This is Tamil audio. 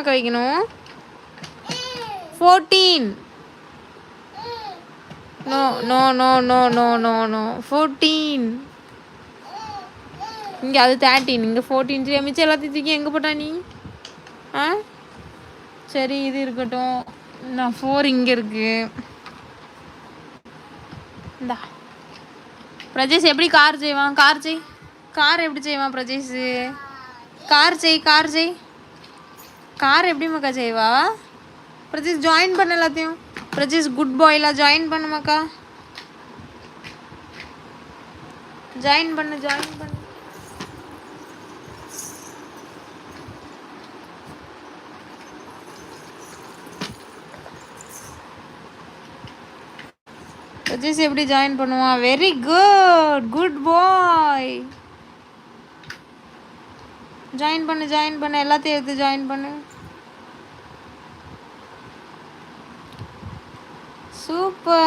வைக்கணும் 14 no no no no no no no 14 இங்கே அது 13 இங்கே 14 மிச்சம் எல்லாத்தையும் தூக்கி எங்கே போட்டா நீ ஆ சரி இது இருக்கட்டும் நான் 4 இங்கே இருக்கு இந்தா பிரஜேஷ் எப்படி கார் செய்வான் கார் எப்படி செய்வான் பிரஜேஷ் கார் எப்படி மக்கா செய்வா பிரஜேஷ் ஜாயின் பண்ண எல்லாத்தையும் பிரஜேஷ் குட் பாய்லாம் ஜாயின் பண்ணுமாக்கா ஜாயின் பண்ணு பிரஜேஷ் எப்படி ஜாயின் பண்ணுவான் வெரி குட் பாய் ஜாயின் பண்ணு எல்லாத்தையும் எடுத்து ஜாயின் பண்ணு சூப்பர்